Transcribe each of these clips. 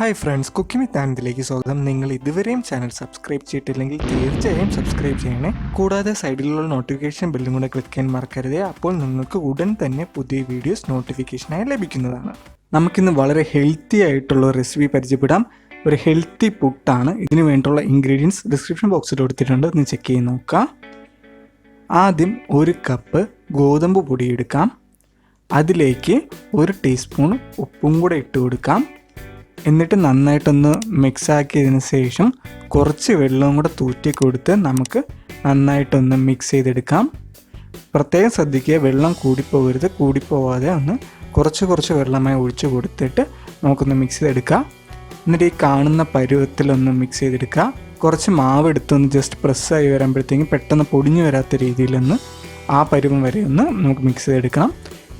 Hi friends, cooking വിത്ത് ആനന്ദിലേക്ക് സ്വാഗതം. നിങ്ങൾ ഇതുവരെയും ചാനൽ സബ്സ്ക്രൈബ് ചെയ്തിട്ടില്ലെങ്കിൽ തീർച്ചയായും സബ്സ്ക്രൈബ് ചെയ്യണേ. കൂടാതെ സൈഡിലുള്ള നോട്ടിഫിക്കേഷൻ ബെല്ലും കൂടെ ക്ലിക്ക് ചെയ്യാൻ മറക്കരുത്. അപ്പോൾ നിങ്ങൾക്ക് ഉടൻ തന്നെ പുതിയ വീഡിയോസ് നോട്ടിഫിക്കേഷനായി ലഭിക്കുന്നതാണ്. നമുക്കിന്ന് വളരെ ഹെൽത്തി ആയിട്ടുള്ള റെസിപ്പി പരിചയപ്പെടാം. ഒരു ഹെൽത്തി പുട്ടാണ്. ഇതിന് വേണ്ടിയുള്ള ഇൻഗ്രീഡിയൻസ് ഡിസ്ക്രിപ്ഷൻ ബോക്സിൽ കൊടുത്തിട്ടുണ്ട്, ഒന്ന് ചെക്ക് ചെയ്ത് നോക്കുക. ആദ്യം 1 കപ്പ് ഗോതമ്പ് പൊടി എടുക്കാം. അതിലേക്ക് 1 ടീസ്പൂൺ ഉപ്പും കൂടെ ഇട്ട് കൊടുക്കാം. എന്നിട്ട് നന്നായിട്ടൊന്ന് മിക്സാക്കിയതിന് ശേഷം കുറച്ച് വെള്ളവും കൂടെ തൂറ്റി കൊടുത്ത് നമുക്ക് നന്നായിട്ടൊന്ന് മിക്സ് ചെയ്തെടുക്കാം. പ്രത്യേകം ശ്രദ്ധിക്കുക, വെള്ളം കൂടിപ്പോകരുത്. കൂടിപ്പോവാതെ ഒന്ന് കുറച്ച് വെള്ളമായി ഒഴിച്ച് കൊടുത്തിട്ട് നമുക്കൊന്ന് മിക്സ് ചെയ്തെടുക്കാം. എന്നിട്ട് ഈ കാണുന്ന പരുവത്തിലൊന്ന് മിക്സ് ചെയ്തെടുക്കുക. കുറച്ച് മാവ് എടുത്തൊന്ന് ജസ്റ്റ് പ്രസ്സായി വരുമ്പോഴത്തേക്കും പെട്ടെന്ന് പൊടിഞ്ഞു വരാത്ത രീതിയിലൊന്ന് ആ പരുവം വരെ ഒന്ന് നമുക്ക് മിക്സ് ചെയ്തെടുക്കണം.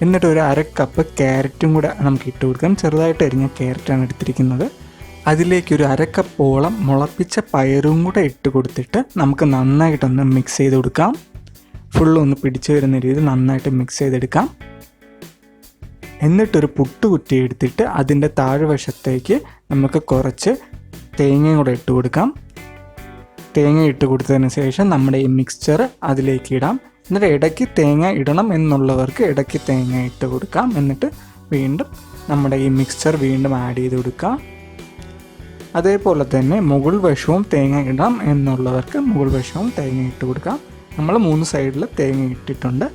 എന്നിട്ട് 1/2 കപ്പ് ക്യാരറ്റും കൂടെ നമുക്ക് ഇട്ട് കൊടുക്കാം. ചെറുതായിട്ട് അരിഞ്ഞ ക്യാരറ്റാണ് എടുത്തിരിക്കുന്നത്. അതിലേക്ക് 1/2 കപ്പോളം മുളപ്പിച്ച പയറും കൂടെ ഇട്ട് കൊടുത്തിട്ട് നമുക്ക് നന്നായിട്ടൊന്ന് മിക്സ് ചെയ്ത് കൊടുക്കാം. ഫുള്ളൊന്ന് പിടിച്ചു വരുന്ന രീതിയിൽ നന്നായിട്ട് മിക്സ് ചെയ്തെടുക്കാം. എന്നിട്ടൊരു പുട്ടുകുറ്റി എടുത്തിട്ട് അതിൻ്റെ താഴ്വശത്തേക്ക് നമുക്ക് കുറച്ച് തേങ്ങയും കൂടെ ഇട്ട് കൊടുക്കാം. തേങ്ങ ഇട്ട് കൊടുത്തതിന് ശേഷം നമ്മുടെ ഈ മിക്സ്ചർ അതിലേക്ക് ഇടാം. എന്നിട്ട് ഇടയ്ക്ക് തേങ്ങ ഇടണം എന്നുള്ളവർക്ക് ഇടയ്ക്ക് തേങ്ങ ഇട്ട് കൊടുക്കാം. എന്നിട്ട് വീണ്ടും നമ്മുടെ ഈ മിക്സ്ചർ വീണ്ടും ആഡ് ചെയ്ത് കൊടുക്കാം. അതേപോലെ തന്നെ മുകൾ വശവും തേങ്ങ ഇടാം എന്നുള്ളവർക്ക് മുകൾ വശവും തേങ്ങ ഇട്ട് കൊടുക്കാം. നമ്മൾ 3 സൈഡിൽ തേങ്ങ ഇട്ടിട്ടുണ്ട്.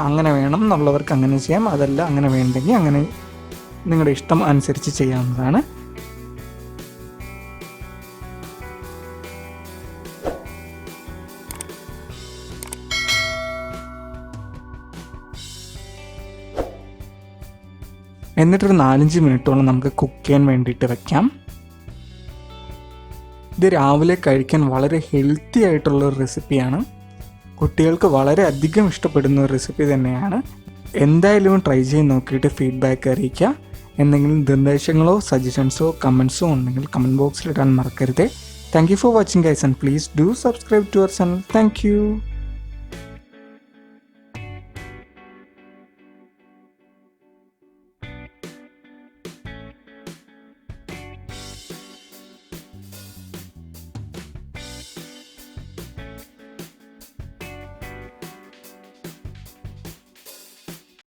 അങ്ങനെ വേണം എന്നുള്ളവർക്ക് അങ്ങനെ ചെയ്യാം. അതല്ല അങ്ങനെ വേണ്ടെങ്കിൽ അങ്ങനെ നിങ്ങളുടെ ഇഷ്ടം അനുസരിച്ച് ചെയ്യാവുന്നതാണ്. എന്നിട്ടൊരു 4-5 മിനിറ്റോളം നമുക്ക് കുക്ക് ചെയ്യാൻ വേണ്ടിയിട്ട് വയ്ക്കാം. ഇത് രാവിലെ കഴിക്കാൻ വളരെ ഹെൽത്തി ആയിട്ടുള്ളൊരു റെസിപ്പിയാണ്. കുട്ടികൾക്ക് വളരെ അധികം ഇഷ്ടപ്പെടുന്ന ഒരു റെസിപ്പി തന്നെയാണ്. എന്തായാലും ട്രൈ ചെയ്ത് നോക്കിയിട്ട് ഫീഡ്ബാക്ക് അറിയിക്കുക. എന്തെങ്കിലും നിർദ്ദേശങ്ങളോ സജഷൻസോ കമൻസോ ഉണ്ടെങ്കിൽ കമൻറ്റ് ബോക്സിൽ ഇടാൻ മറക്കരുത്. Thank you for watching guys, and please do subscribe to our channel. Thank U.